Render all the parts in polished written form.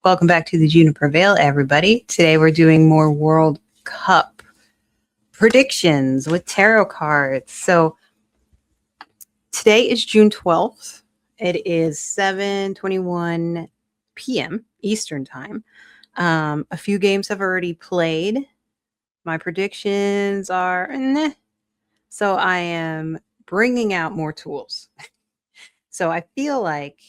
Welcome back to the Juniper Vale, everybody. Today we're doing more World Cup predictions with tarot cards. So today is June 12th. It is 7:21 p.m. Eastern Time. A few games have already played. My predictions are meh. So I am bringing out more tools. So I feel like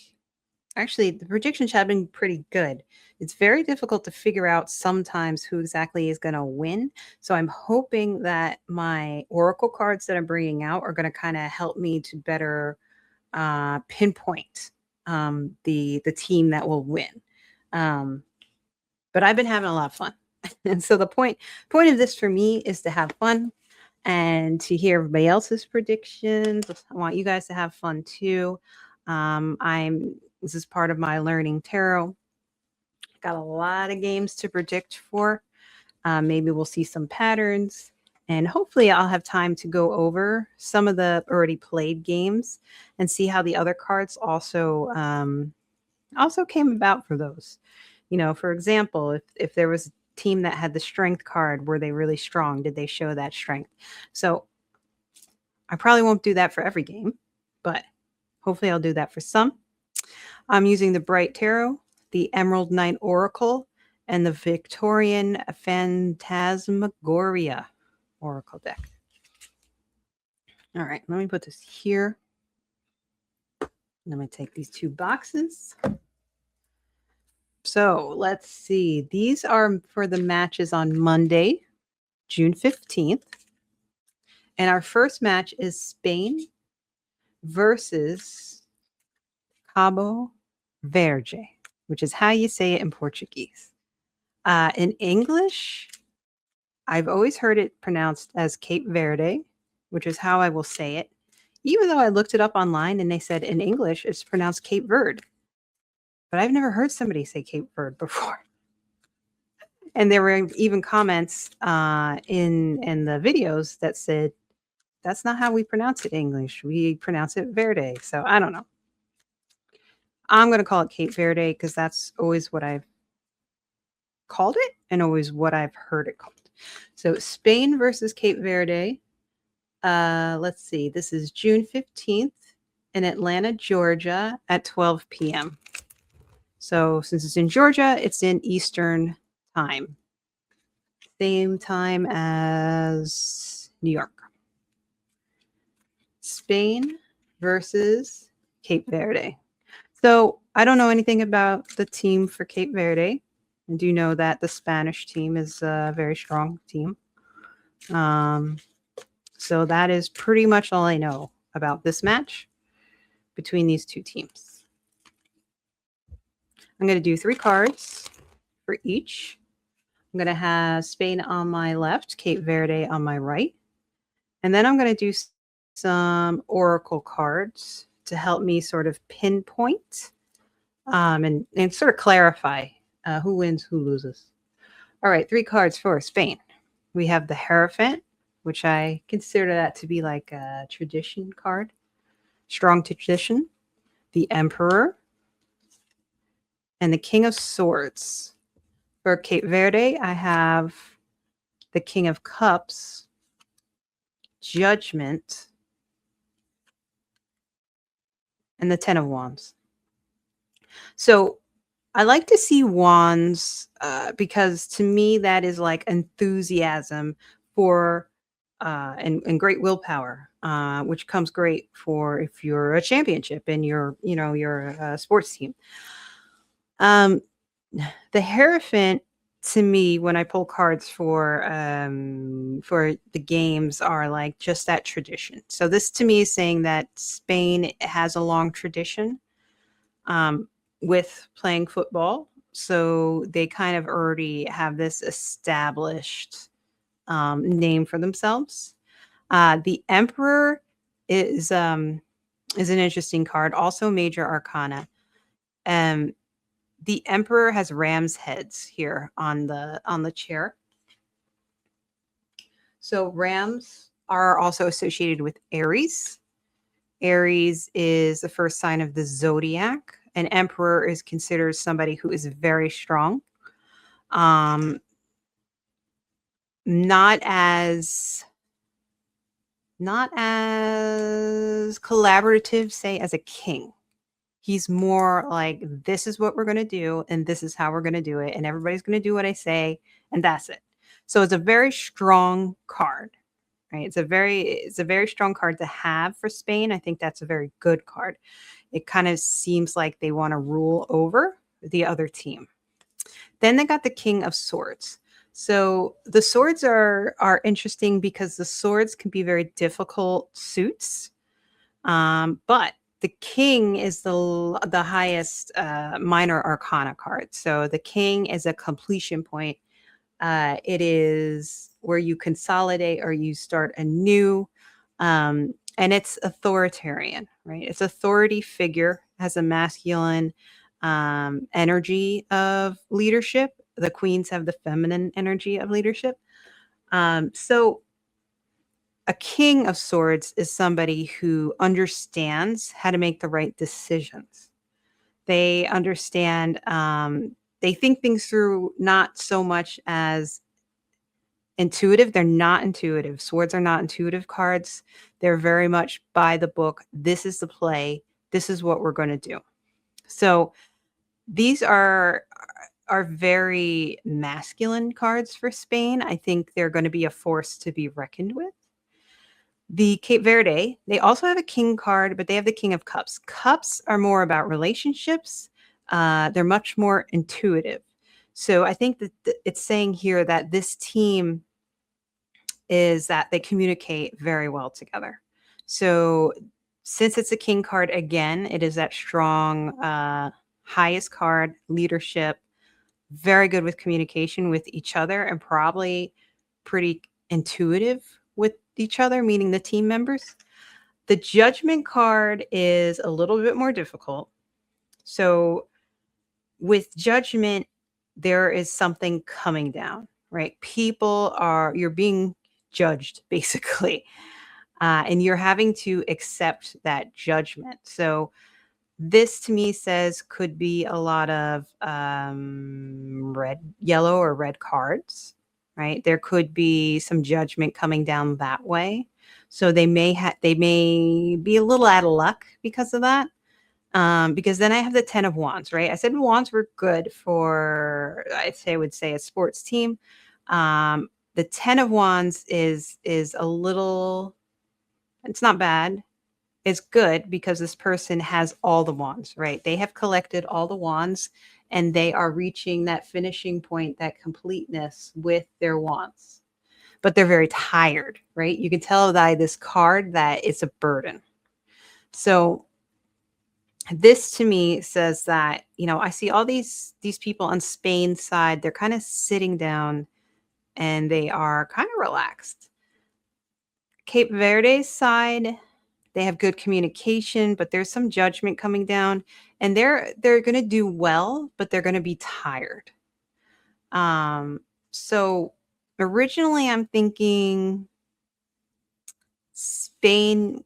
actually the predictions have been pretty good. It's very difficult to figure out sometimes who exactly is going to win. So I'm hoping that my oracle cards that I'm bringing out are going to kind of help me to better pinpoint the team that will win. But I've been having a lot of fun, and so the point of this for me is to have fun and to hear everybody else's predictions. I want you guys to have fun too. This is part of my learning tarot. Got a lot of games to predict for. Maybe we'll see some patterns, and hopefully I'll have time to go over some of the already played games and see how the other cards also came about for those. You know, for example, if there was a team that had the strength card, were they really strong? Did they show that strength? So I probably won't do that for every game, but hopefully I'll do that for some. I'm using the Bright Tarot, the Emerald Knight Oracle, and the Victorian Phantasmagoria Oracle deck. All right, let me put this here. I'm going to take these two boxes. So let's see. These are for the matches on Monday, June 15th. And our first match is Spain versus Cabo Verde, which is how you say it in Portuguese. In English, I've always heard it pronounced as Cape Verde, which is how I will say it, even though I looked it up online and they said in English it's pronounced Cape Verde. But I've never heard somebody say Cape Verde before. And there were even comments in the videos that said, that's not how we pronounce it in English. We pronounce it Verde. So I don't know. I'm going to call it Cape Verde because that's always what I've called it and always what I've heard it called. So Spain versus Cape Verde. Let's see. This is June 15th in Atlanta, Georgia at 12 p.m. So since it's in Georgia, it's in Eastern time. Same time as New York. Spain versus Cape Verde. So I don't know anything about the team for Cape Verde. I do know that the Spanish team is a very strong team. So that is pretty much all I know about this match between these two teams. I'm going to do 3 cards for each. I'm going to have Spain on my left, Cape Verde on my right. And then I'm going to do some oracle cards to help me sort of pinpoint and sort of clarify who wins, who loses. All right, 3 cards for Spain. We have the Hierophant, which I consider that to be like a tradition card, strong tradition, the Emperor, and the King of Swords. For Cape Verde, I have the King of Cups, Judgment, and the 10 of Wands. So I like to see wands because to me that is like enthusiasm for and great willpower, which comes great for if you're a championship and you're a sports team. The Hierophant, to me, when I pull cards for the games, are like just that tradition. So this to me is saying that Spain has a long tradition with playing football. So they kind of already have this established name for themselves. The Emperor is an interesting card, also major arcana. The Emperor has ram's heads here on the chair. So rams are also associated with Aries. Aries is the first sign of the zodiac. An emperor is considered somebody who is very strong. Um, not as collaborative, say, as a king. He's more like, this is what we're going to do, and this is how we're going to do it, and everybody's going to do what I say, and that's it. So it's a very strong card, right? It's a very strong card to have for Spain. I think that's a very good card. It kind of seems like they want to rule over the other team. Then they got the King of Swords. So the swords are interesting because the swords can be very difficult suits, but the king is the highest minor arcana card. So the king is a completion point. It is where you consolidate or you start anew. And it's authoritarian, right? It's authority figure, has a masculine energy of leadership. The queens have the feminine energy of leadership. So a king of swords is somebody who understands how to make the right decisions. They understand, they think things through not so much as intuitive. They're not intuitive. Swords are not intuitive cards. They're very much by the book. This is the play. This is what we're going to do. So these are very masculine cards for Spain. I think they're going to be a force to be reckoned with. The Cape Verde, they also have a king card, but they have the King of Cups. Cups are more about relationships. They're much more intuitive. So I think that it's saying here that this team is that they communicate very well together. So since it's a king card, again, it is that strong, highest card, leadership, very good with communication with each other, and probably pretty intuitive with each other, meaning the team members. The judgment card is a little bit more difficult. So with judgment, there is something coming down, right? You're being judged basically, and you're having to accept that judgment. So this to me says could be a lot of yellow or red cards, right? There could be some judgment coming down that way. So they may be a little out of luck because of that. Because then I have the 10 of Wands, right? I said Wands were good for, I would say a sports team. The 10 of Wands is a little, it's not bad. It's good because this person has all the wands, right? They have collected all the wands and they are reaching that finishing point, that completeness with their wands. But they're very tired, right? You can tell by this card that it's a burden. So this to me says that, I see all these people on Spain's side, they're kind of sitting down and they are kind of relaxed. Cape Verde's side, they have good communication, but there's some judgment coming down, and they're going to do well, but they're going to be tired. So originally I'm thinking Spain,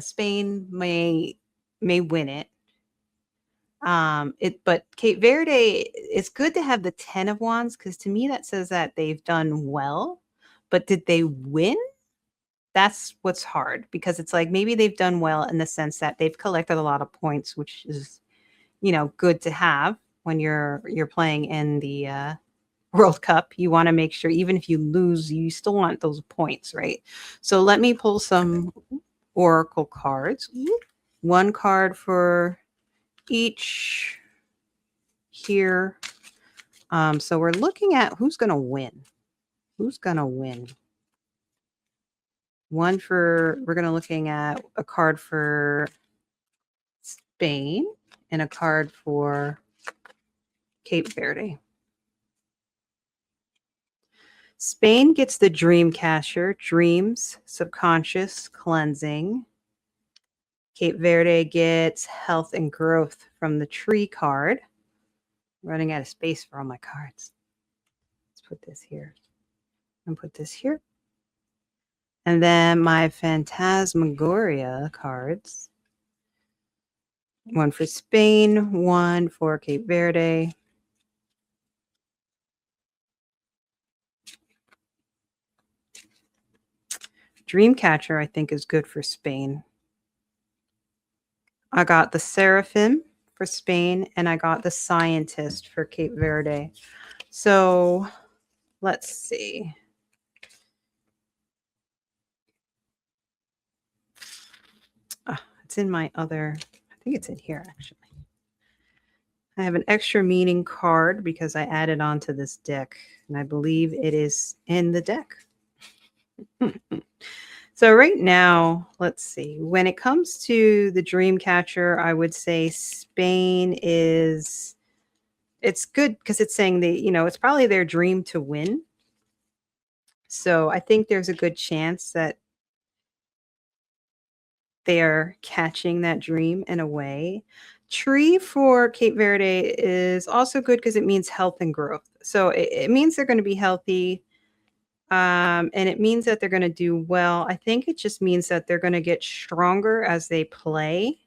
Spain may win it. But Cape Verde, it's good to have the 10 of Wands because to me that says that they've done well, but did they win? That's what's hard because it's like maybe they've done well in the sense that they've collected a lot of points, which is, good to have when you're playing in the World Cup. You want to make sure even if you lose, you still want those points, right? So let me pull some oracle cards. One card for each here. So we're looking at who's going to win. Who's going to win? We're going to looking at a card for Spain and a card for Cape Verde. Spain gets the Dream Catcher, dreams, subconscious, cleansing. Cape Verde gets health and growth from the tree card. I'm running out of space for all my cards. Let's put this here and put this here. And then my Phantasmagoria cards. One for Spain, one for Cape Verde. Dreamcatcher, I think, is good for Spain. I got the Seraphim for Spain, and I got the Scientist for Cape Verde. So let's see. It's in my other, I think it's in here actually. I have an extra meaning card because I added onto this deck, and I believe it is in the deck. So right now, let's see. When it comes to the Dreamcatcher, I would say Spain is, it's good because it's saying it's probably their dream to win. So I think there's a good chance that they're catching that dream in a way. Tree for Cape Verde is also good because it means health and growth. So it means they're going to be healthy. And it means that they're going to do well. I think it just means that they're going to get stronger as they play,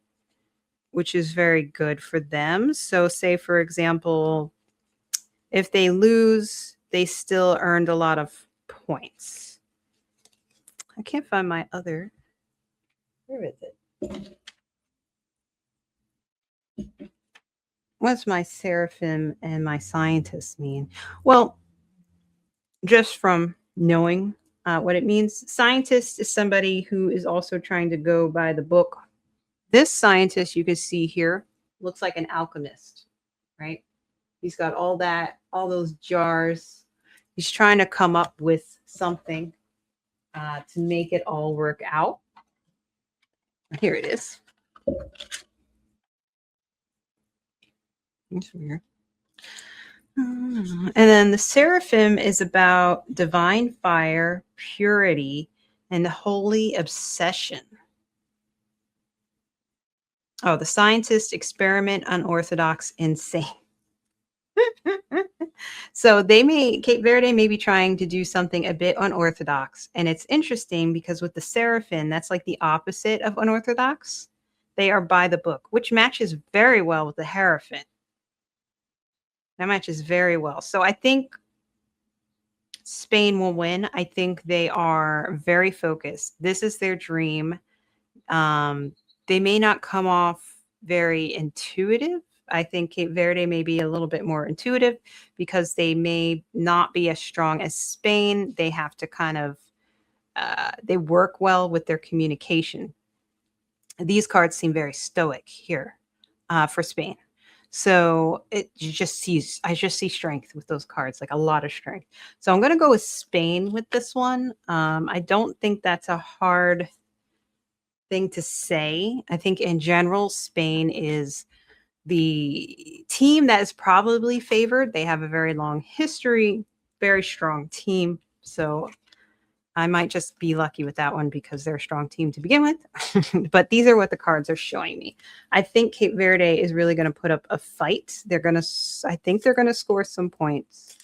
which is very good for them. So say, for example, if they lose, they still earned a lot of points. I can't find my other. Where is it? What's my Seraphim and my Scientist mean? Well, just from knowing what it means, Scientist is somebody who is also trying to go by the book. This Scientist you can see here looks like an alchemist, right? He's got all those jars. He's trying to come up with something to make it all work out. Here it is. That's weird. And then the Seraphim is about divine fire, purity, and holy obsession. Oh, the Scientist, experiment, unorthodox, insane. So Cape Verde may be trying to do something a bit unorthodox. And it's interesting because with the Seraphim, that's like the opposite of unorthodox. They are by the book, which matches very well with the Hierophant. That matches very well. So I think Spain will win. I think they are very focused. This is their dream. They may not come off very intuitive. I think Cape Verde may be a little bit more intuitive because they may not be as strong as Spain. They have to kind of, they work well with their communication. These cards seem very stoic here for Spain. So I just see strength with those cards, like a lot of strength. So I'm going to go with Spain with this one. I don't think that's a hard thing to say. I think in general, Spain is the team that is probably favored. They have a very long history, very strong team. So I might just be lucky with that one because they're a strong team to begin with. But these are what the cards are showing me. I think Cape Verde is really going to put up a fight. I think they're going to score some points.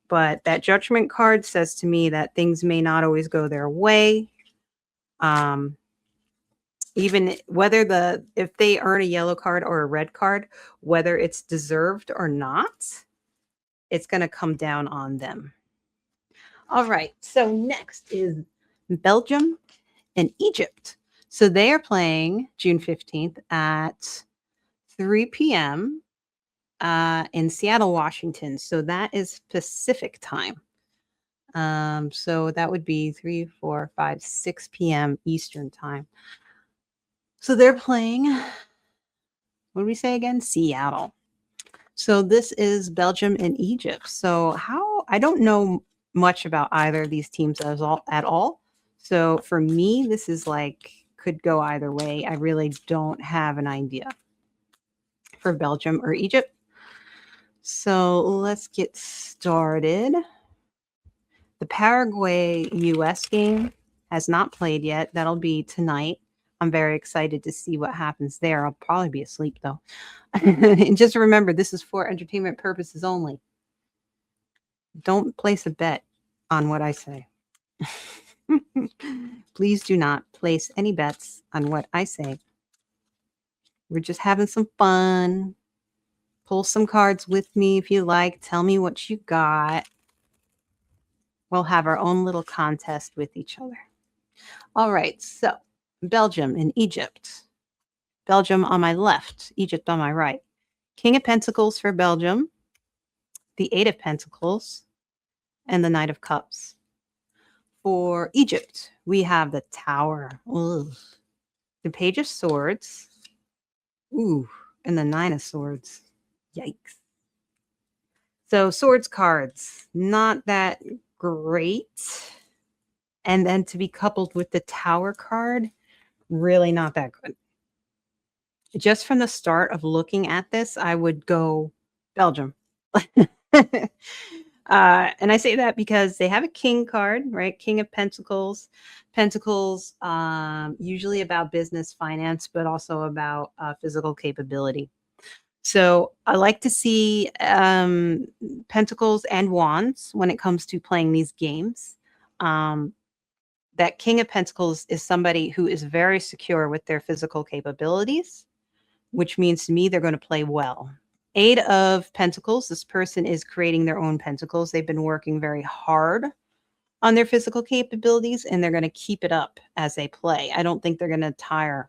But that judgment card says to me that things may not always go their way. Even if they earn a yellow card or a red card, whether it's deserved or not, it's going to come down on them. All right. So next is Belgium and Egypt. So they are playing June 15th at 3 p.m. In Seattle, Washington. So that is Pacific time. So that would be 3, 4, 5, 6 p.m. Eastern time. So they're playing, what did we say again? Seattle. So this is Belgium and Egypt. So I don't know much about either of these teams at all. So for me, this is could go either way. I really don't have an idea for Belgium or Egypt. So let's get started. The Paraguay-US game has not played yet. That'll be tonight. I'm very excited to see what happens there. I'll probably be asleep, though. And just remember, this is for entertainment purposes only. Don't place a bet on what I say. Please do not place any bets on what I say. We're just having some fun. Pull some cards with me if you like. Tell me what you got. We'll have our own little contest with each other. All right, so Belgium and Egypt. Belgium on my left, Egypt on my right. King of Pentacles for Belgium, the Eight of Pentacles, and the Knight of Cups. For Egypt, we have the Tower, ugh, the Page of Swords, ooh, and the Nine of Swords. Yikes. So swords cards, not that great. And then to be coupled with the Tower card, really not that good. Just from the start of looking at this, I would go Belgium. And I say that because they have a king card, right? King of Pentacles. Pentacles, usually about business, finance, but also about physical capability. So I like to see pentacles and wands when it comes to playing these games. That King of Pentacles is somebody who is very secure with their physical capabilities, which means to me they're going to play well. Eight of Pentacles, this person is creating their own pentacles. They've been working very hard on their physical capabilities, and they're going to keep it up as they play. I don't think they're going to tire.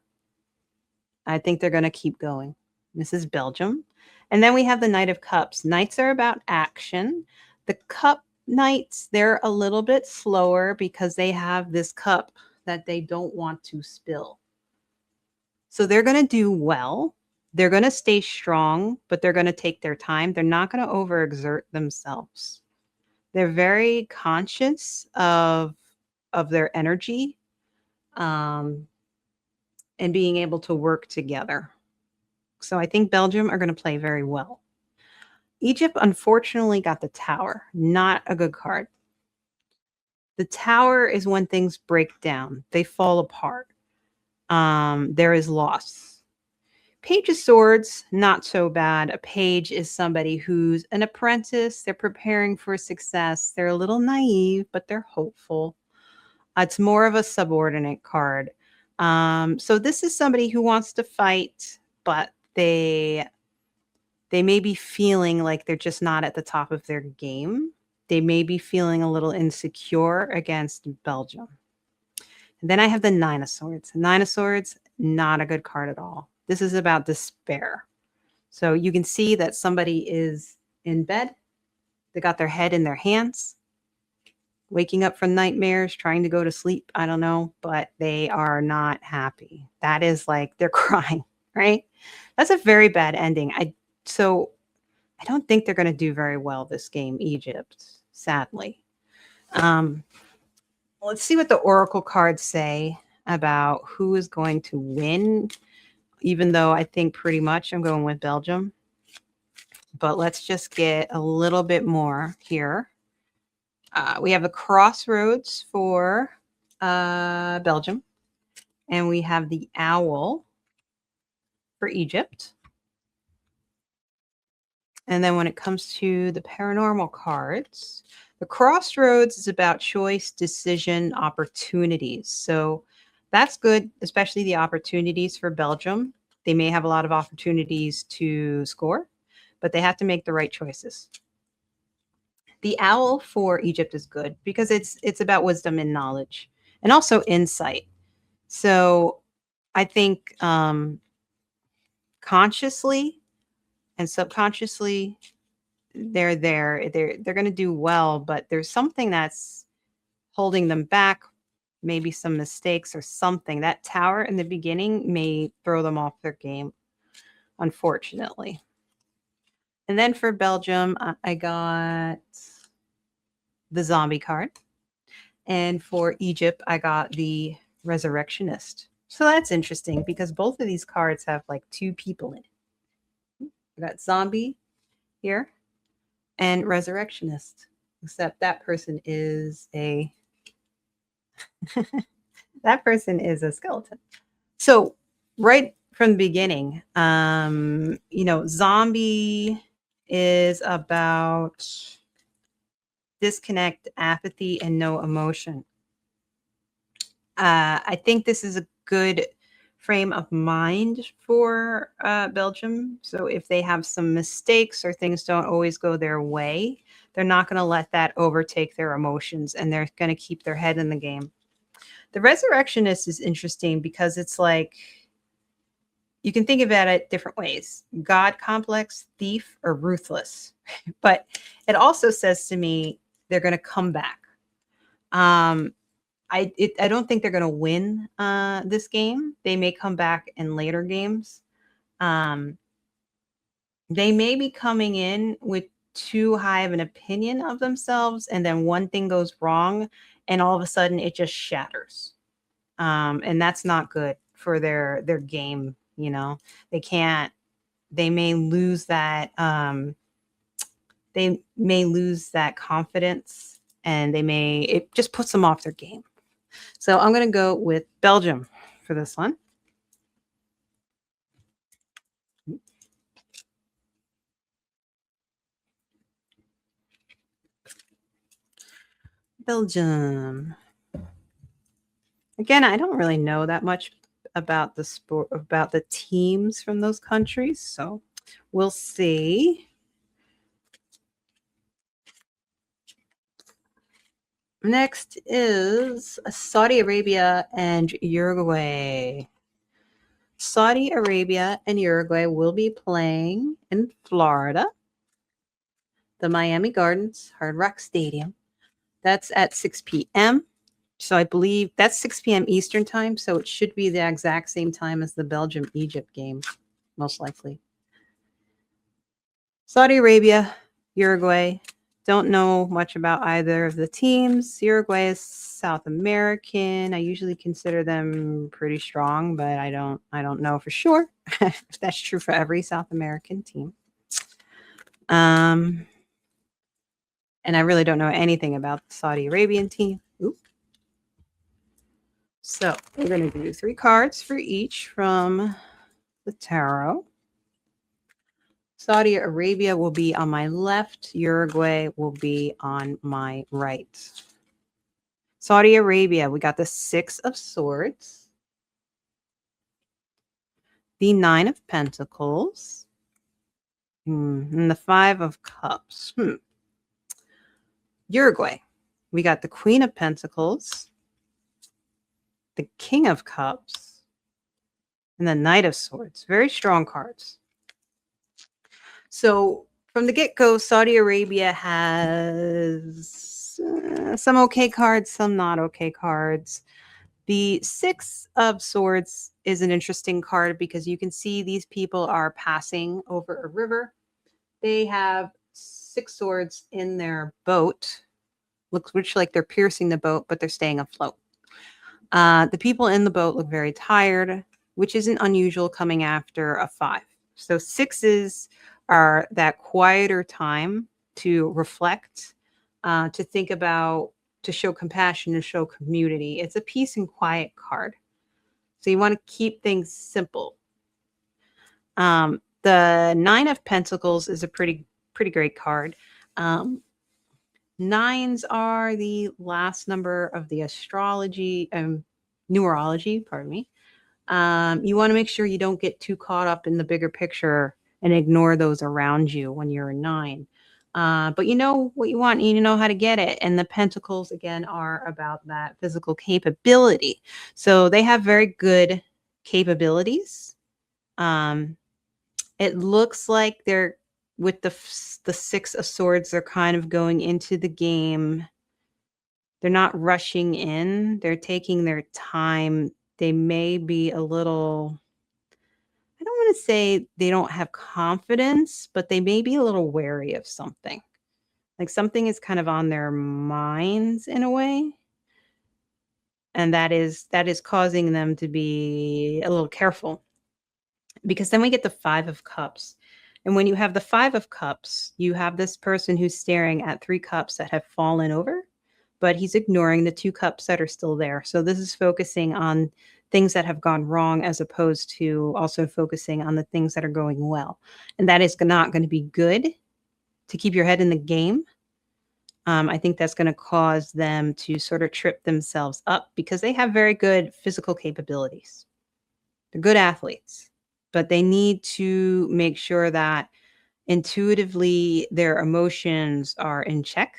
I think they're going to keep going. This is Belgium. And then we have the Knight of Cups. Knights are about action. The Cup Knights, they're a little bit slower because they have this cup that they don't want to spill. So they're going to do well. They're going to stay strong, but they're going to take their time. They're not going to overexert themselves. They're very conscious of their energy and being able to work together. So I think Belgium are going to play very well. Egypt, unfortunately, got the Tower. Not a good card. The Tower is when things break down. They fall apart. There is loss. Page of Swords, not so bad. A page is somebody who's an apprentice. They're preparing for success. They're a little naive, but they're hopeful. It's more of a subordinate card. So this is somebody who wants to fight, but they may be feeling like they're just not at the top of their game. They may be feeling a little insecure against Belgium. And then I have the Nine of Swords. Nine of Swords, not a good card at all. This is about despair. So you can see that somebody is in bed. They got their head in their hands, waking up from nightmares, trying to go to sleep. I don't know, but they are not happy. That is like they're crying, right? That's a very bad ending. So I don't think they're going to do very well this game, Egypt, sadly. Let's see what the Oracle cards say about who is going to win, even though I think pretty much I'm going with Belgium. But let's just get a little bit more here. We have the Crossroads for Belgium, and we have the Owl for Egypt. And then when it comes to the paranormal cards, the Crossroads is about choice, decision, opportunities. So that's good, especially the opportunities for Belgium. They may have a lot of opportunities to score, but they have to make the right choices. The Owl for Egypt is good because it's about wisdom and knowledge and also insight. So I think consciously and subconsciously they're going to do well, but there's something that's holding them back, maybe some mistakes or something. That Tower in the beginning may throw them off their game, unfortunately. And then for Belgium, I got the Zombie card. And for Egypt, I got the Resurrectionist. So that's interesting because both of these cards have like two people in it. I got Zombie here and Resurrectionist, except that person is a that person is a skeleton. So right from the beginning, Zombie is about disconnect, apathy, and no emotion. I think this is a good frame of mind for Belgium. So if they have some mistakes or things don't always go their way, they're not going to let that overtake their emotions, and they're going to keep their head in the game. The Resurrectionist is interesting because it's like you can think about it different ways: God complex, thief, or ruthless. But it also says to me they're going to come back. I don't think they're going to win this game. They may come back in later games. Um, they may be coming in with too high of an opinion of themselves, and then one thing goes wrong, and all of a sudden it just shatters. And that's not good for their game. You know, they can't. They may lose that. They may lose that confidence, and it just puts them off their game. So I'm going to go with Belgium for this one. Belgium. Again, I don't really know that much about the sport, about the teams from those countries, so we'll see. Next is Saudi Arabia and Uruguay. Saudi Arabia and Uruguay will be playing in Florida, the Miami Gardens Hard Rock Stadium. That's at 6 p.m. So I believe that's 6 p.m. Eastern time. So it should be the exact same time as the Belgium-Egypt game, most likely. Saudi Arabia, Uruguay. Don't know much about either of the teams. Uruguay is South American. I usually consider them pretty strong, but I don't know for sure if that's true for every South American team. And I really don't know anything about the Saudi Arabian team. Ooh. So we're going to do 3 cards for each from the tarot. Saudi Arabia will be on my left. Uruguay will be on my right. Saudi Arabia, we got the 6 of Swords, the 9 of Pentacles, and the 5 of Cups. Uruguay, we got the Queen of Pentacles, the King of Cups, and the Knight of Swords. Very strong cards. So from the get-go, Saudi Arabia has some okay cards, some not okay cards. The 6 of Swords is an interesting card because you can see these people are passing over a river. They have 6 swords in their boat. Looks like they're piercing the boat, but they're staying afloat. The people in the boat look very tired, which isn't unusual coming after a 5. So 6s are that quieter time to reflect, to think about, to show compassion, to show community. It's a peace and quiet card. So you want to keep things simple. The 9 of Pentacles is a pretty great card. 9s are the last number of the astrology, numerology, pardon me. You want to make sure you don't get too caught up in the bigger picture and ignore those around you when you're a 9. But you know what you want, and you know how to get it. And the Pentacles, again, are about that physical capability. So they have very good capabilities. It looks like they're, with the 6 of Swords, they're kind of going into the game. They're not rushing in. They're taking their time. They may be a little, I don't want to say they don't have confidence, but they may be a little wary of something. Like something is kind of on their minds in a way. And that is causing them to be a little careful. Because then we get the 5 of Cups. And when you have the 5 of Cups, you have this person who's staring at 3 cups that have fallen over, but he's ignoring the 2 cups that are still there. So this is focusing on things that have gone wrong as opposed to also focusing on the things that are going well. And that is not going to be good to keep your head in the game. I think that's going to cause them to sort of trip themselves up because they have very good physical capabilities. They're good athletes, but they need to make sure that intuitively their emotions are in check.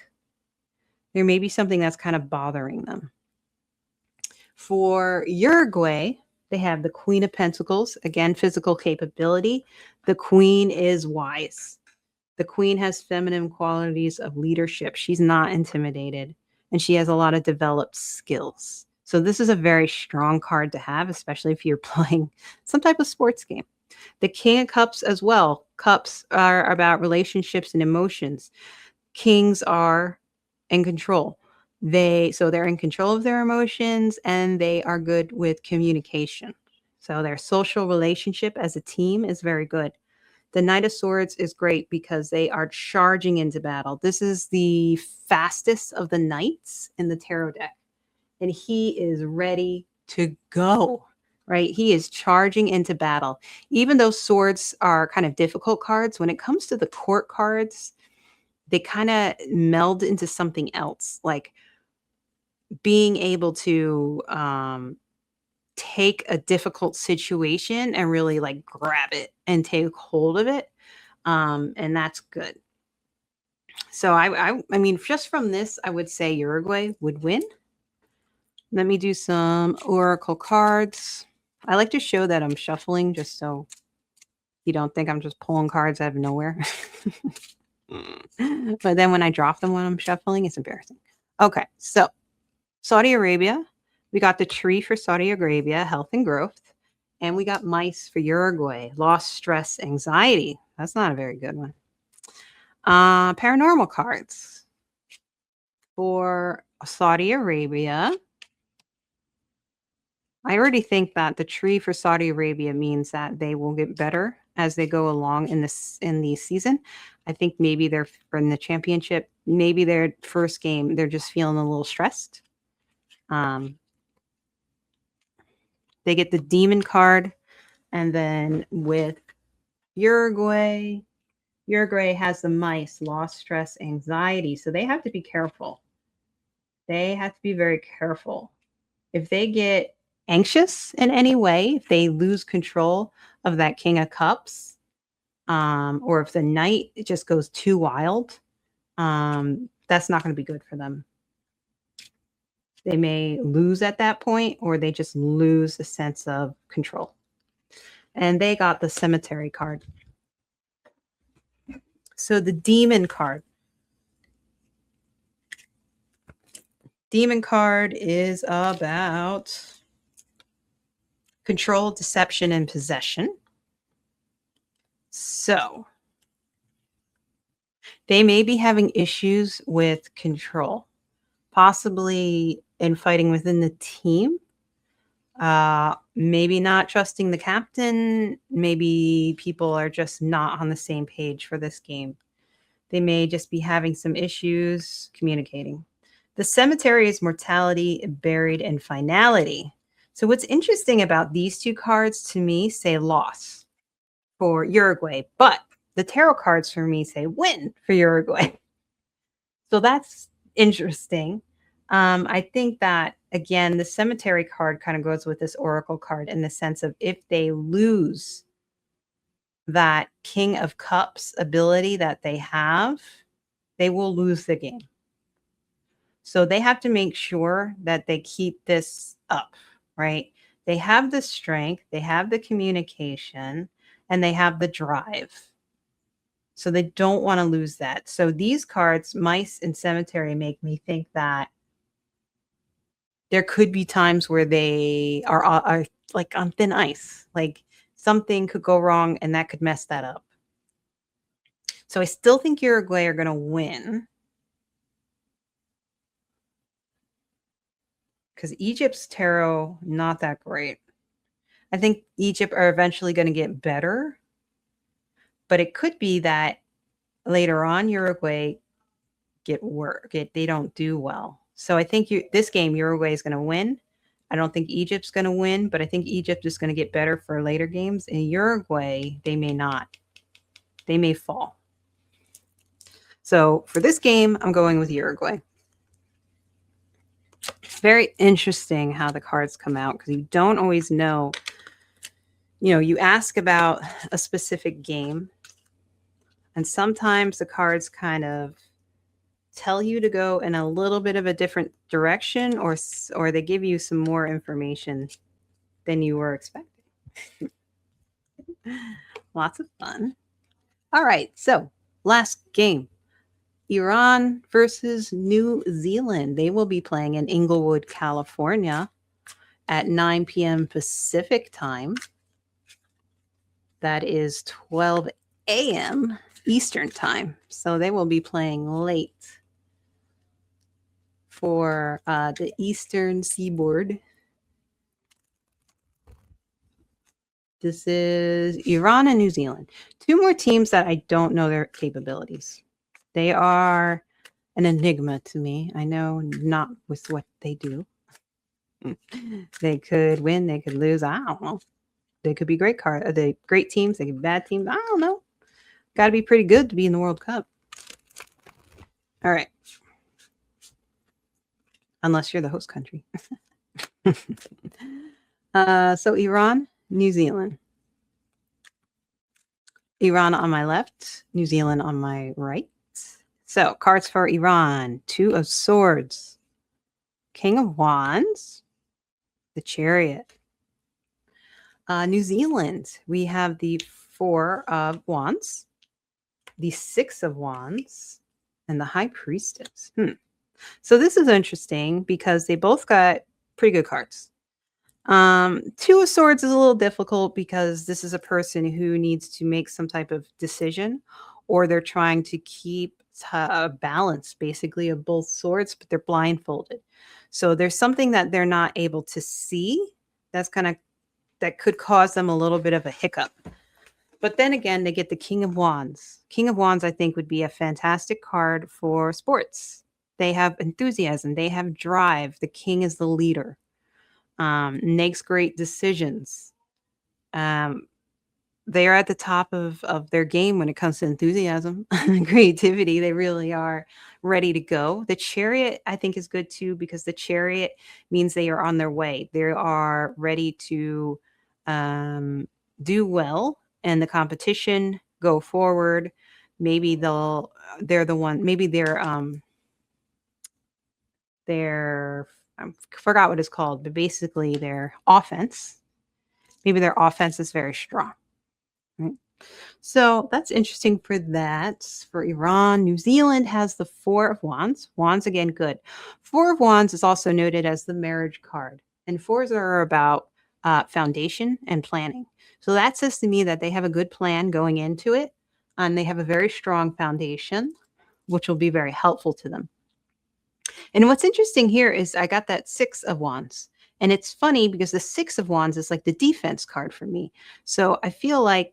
There may be something that's kind of bothering them. For Uruguay, they have the Queen of Pentacles, again, physical capability. The Queen is wise. The Queen has feminine qualities of leadership. She's not intimidated, and she has a lot of developed skills. So this is a very strong card to have, especially if you're playing some type of sports game. The King of Cups as well. Cups are about relationships and emotions. Kings are in control. They're in control of their emotions, and they are good with communication. So their social relationship as a team is very good. The Knight of Swords is great because they are charging into battle. This is the fastest of the knights in the tarot deck, and he is ready to go, right? He is charging into battle. Even though swords are kind of difficult cards, when it comes to the court cards, they kind of meld into something else, like being able to take a difficult situation and really like grab it and take hold of it. And that's good. So I mean, just from this, I would say Uruguay would win. Let me do some oracle cards. I like to show that I'm shuffling just so you don't think I'm just pulling cards out of nowhere. But then when I drop them when I'm shuffling, it's embarrassing. Okay, so Saudi Arabia, we got the tree for Saudi Arabia, health and growth. And we got mice for Uruguay, loss, stress, anxiety. That's not a very good one. Paranormal cards for Saudi Arabia. I already think that the tree for Saudi Arabia means that they will get better as they go along in the season. I think maybe they're in the championship, maybe their first game, they're just feeling a little stressed. They get the demon card, and then with Uruguay has the mice, loss, stress, anxiety. So they have to be careful. They have to be very careful. If they get anxious in any way, if they lose control of that King of Cups, or if the knight just goes too wild, that's not going to be good for them. They may lose at that point, or they just lose a sense of control. And they got the cemetery card. So the demon card. Demon card is about control, deception, and possession. So they may be having issues with control, possibly in fighting within the team. Maybe not trusting the captain. Maybe people are just not on the same page for this game. They may just be having some issues communicating. The cemetery is mortality, buried, and finality. So what's interesting about these two cards to me say loss for Uruguay, but the tarot cards for me say win for Uruguay. So that's interesting. I think that, again, the cemetery card kind of goes with this oracle card in the sense of if they lose that King of Cups ability that they have, they will lose the game. So they have to make sure that they keep this up, right? They have the strength, they have the communication, and they have the drive. So they don't want to lose that. So these cards, mice and cemetery, make me think that there could be times where they are like on thin ice. Like something could go wrong and that could mess that up. So I still think Uruguay are going to win. Because Egypt's tarot, not that great. I think Egypt are eventually going to get better. But it could be that later on, Uruguay they don't do well. So I think this game, Uruguay is going to win. I don't think Egypt's going to win, but I think Egypt is going to get better for later games. In Uruguay, they may not. They may fall. So for this game, I'm going with Uruguay. Very interesting how the cards come out because you don't always know you ask about a specific game, and sometimes the cards kind of tell you to go in a little bit of a different direction, or they give you some more information than you were expecting. Lots of fun. All right, so last game. Iran versus New Zealand. They will be playing in Inglewood, California at 9 p.m. Pacific time. That is 12 a.m. Eastern time. So they will be playing late for the Eastern Seaboard. This is Iran and New Zealand. Two more teams that I don't know their capabilities. They are an enigma to me. I know not with what they do. They could win, they could lose. I don't know. They could be great great teams, they could be bad teams. I don't know. Got to be pretty good to be in the World Cup. All right. Unless you're the host country. So Iran, New Zealand. Iran on my left, New Zealand on my right. So cards for Iran: Two of Swords, King of Wands, the Chariot. New Zealand, we have the Four of Wands, the Six of Wands, and the High Priestess. So this is interesting because they both got pretty good cards. Two of Swords is a little difficult because this is a person who needs to make some type of decision, or they're trying to keep a balance basically of both swords, but they're blindfolded. So there's something that they're not able to see that could cause them a little bit of a hiccup. But then again, they get the King of Wands. King of Wands, I think, would be a fantastic card for sports. They have enthusiasm. They have drive. The king is the leader. Makes great decisions. They are at the top of their game when it comes to enthusiasm and creativity. They really are ready to go. The Chariot, I think, is good too, because the Chariot means they are on their way. They are ready to do well in the competition, go forward. Maybe they're the one, maybe they're I forgot what it's called, but basically their offense. Maybe their offense is very strong. Right? So that's interesting for that. For Iran, New Zealand has the Four of Wands. Wands, again, good. Four of Wands is also noted as the marriage card. And fours are about foundation and planning. So that says to me that they have a good plan going into it. And they have a very strong foundation, which will be very helpful to them. And what's interesting here is I got that Six of Wands. And it's funny because the Six of Wands is like the defense card for me. So I feel like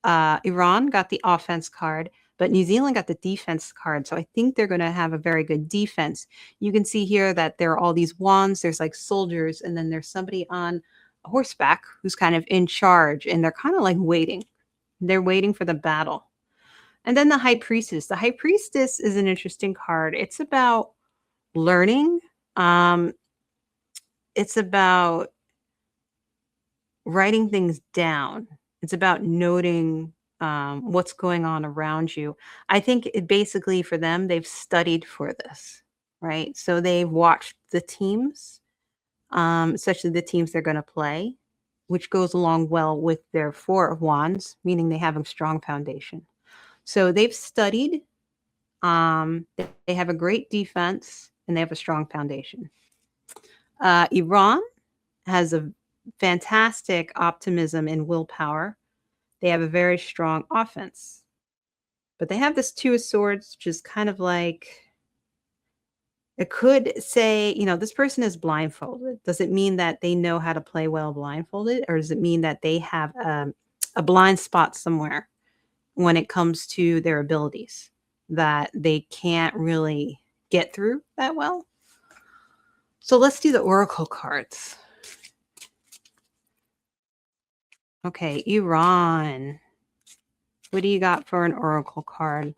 Iran got the offense card, but New Zealand got the defense card. So I think they're going to have a very good defense. You can see here that there are all these wands. There's like soldiers, and then there's somebody on horseback who's kind of in charge, and they're kind of like waiting. They're waiting for the battle. And then the High Priestess. The High Priestess is an interesting card. It's about learning. It's about writing things down. It's about noting what's going on around you. I think basically for them, they've studied for this, right? So they've watched the teams, especially the teams they're going to play, which goes along well with their Four of Wands, meaning they have a strong foundation. So they've studied. They have a great defense, and they have a strong foundation. Iran has a fantastic optimism and willpower. They have a very strong offense. But they have this Two of Swords, which is kind of like, it could say, this person is blindfolded. Does it mean that they know how to play well blindfolded? Or does it mean that they have a blind spot somewhere when it comes to their abilities that they can't really get through that well? So let's do the Oracle cards. Okay, Iran. What do you got for an Oracle card?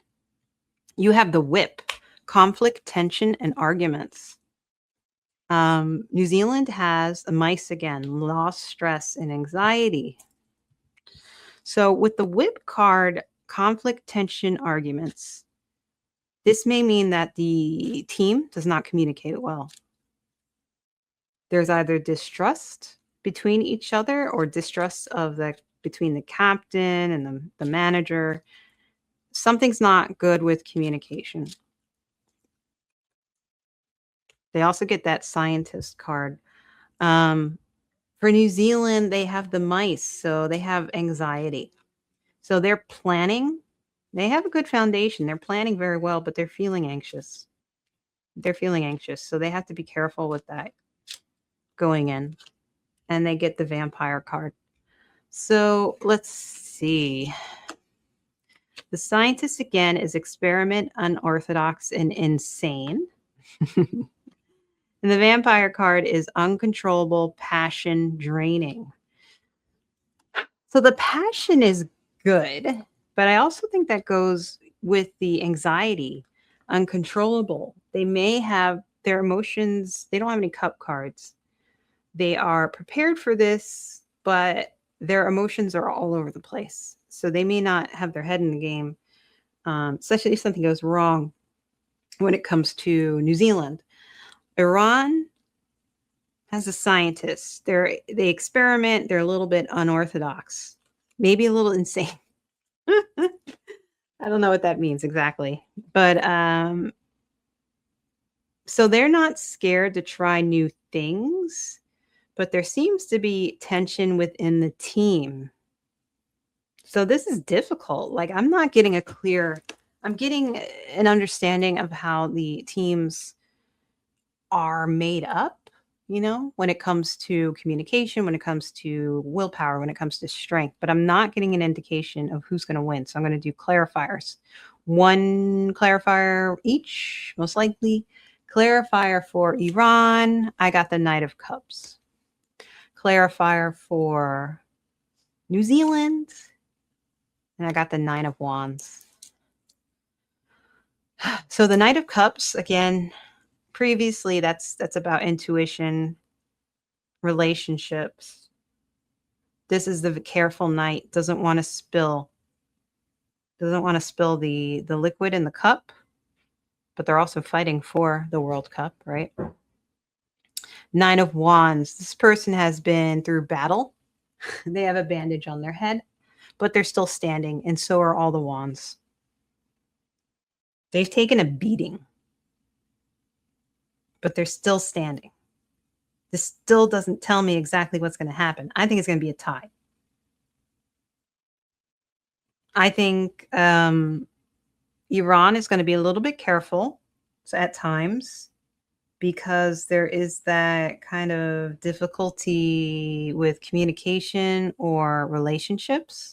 You have the Whip, conflict, tension, and arguments. New Zealand has a mice again, loss, stress, and anxiety. So with the whip card, conflict, tension, arguments, this may mean that the team does not communicate well. There's either distrust between each other or distrust of between the captain and the manager. Something's not good with communication. They also get that scientist card. For New Zealand, they have the mice, so they have anxiety. So they're planning. They have a good foundation. They're planning very well, but they're feeling anxious. They're feeling anxious, so they have to be careful with that going in. And they get the vampire card. So let's see. The scientist again is experiment, unorthodox, and insane. And the vampire card is uncontrollable, passion, draining. So the passion is good, but I also think that goes with the anxiety, uncontrollable. They may have their emotions, they don't have any cup cards. They are prepared for this, but their emotions are all over the place. So they may not have their head in the game, especially if something goes wrong when it comes to New Zealand. Iran has a scientist. They experiment. They're a little bit unorthodox, maybe a little insane. I don't know what that means exactly, but so they're not scared to try new things, but there seems to be tension within the team. So this is difficult. Like I'm not getting I'm getting an understanding of how the teams are made up, when it comes to communication, when it comes to willpower, when it comes to strength, but I'm not getting an indication of who's going to win. So I'm going to do clarifiers. One clarifier each, most likely. Clarifier for Iran, I got the Knight of Cups. Clarifier for New Zealand, and I got the Nine of Wands. So the Knight of Cups, again, previously that's about intuition, relationships. This is the careful knight, doesn't want to spill the liquid in the cup, but they're also fighting for the World Cup, right? Nine of Wands, this person has been through battle. They have a bandage on their head, but they're still standing, and so are all the wands. They've taken a beating, but they're still standing. This still doesn't tell me exactly what's going to happen. I think it's going to be a tie. I think Iran is going to be a little bit careful at times because there is that kind of difficulty with communication or relationships.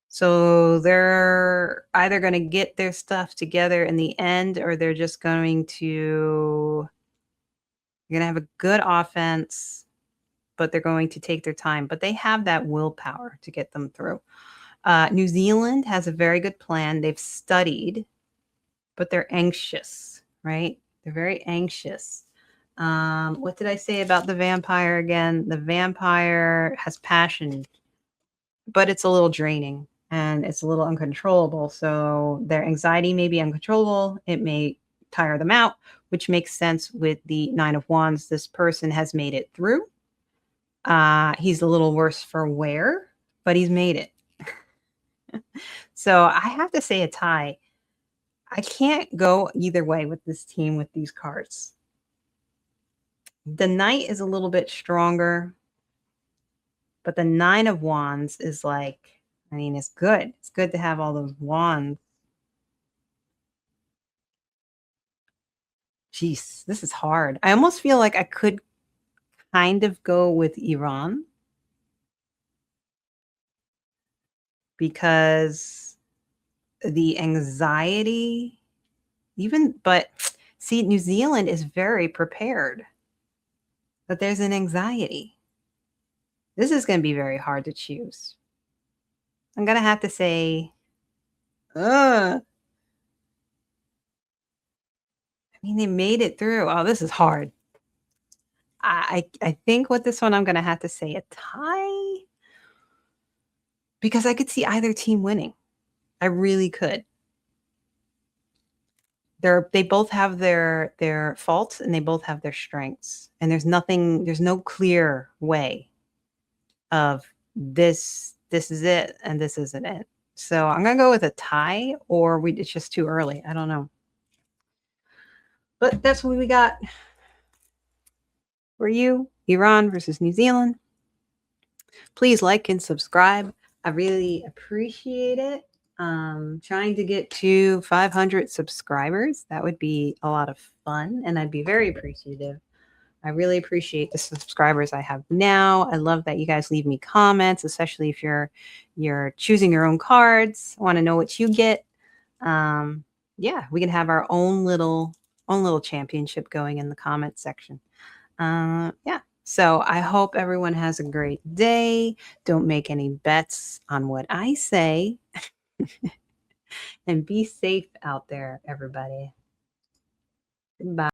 So they're either going to get their stuff together in the end, or they're just going to have a good offense, but they're going to take their time. But they have that willpower to get them through. New Zealand has a very good plan. They've studied, but they're anxious, right? They're very anxious. What did I say about the vampire again? The vampire has passion, but it's a little draining and it's a little uncontrollable. So their anxiety may be uncontrollable. It may tire them out, which makes sense with the Nine of Wands. This person has made it through. He's a little worse for wear, but he's made it. So I have to say a tie. I can't go either way with this team with these cards. The Knight is a little bit stronger, but the Nine of Wands is like, it's good. It's good to have all those wands. Jeez, this is hard. I almost feel like I could kind of go with Iran because the anxiety, but see, New Zealand is very prepared, but there's an anxiety. This is going to be very hard to choose. I'm going to have to say, they made it through. Oh, this is hard. I think with this one, I'm going to have to say a tie because I could see either team winning. I really could. They both have their faults and they both have their strengths. And there's no clear way of this is it and this isn't it. So I'm gonna go with a tie, or it's just too early. I don't know. But that's what we got for you. Iran versus New Zealand. Please like and subscribe. I really appreciate it. Trying to get to 500 subscribers. That would be a lot of fun, and I'd be very appreciative. I really appreciate the subscribers I have now. I love that you guys leave me comments, especially if you're choosing your own cards. I want to know what you get. Yeah, we can have our own little championship going in the comments section. Yeah. So I hope everyone has a great day. Don't make any bets on what I say. And be safe out there, everybody. Goodbye.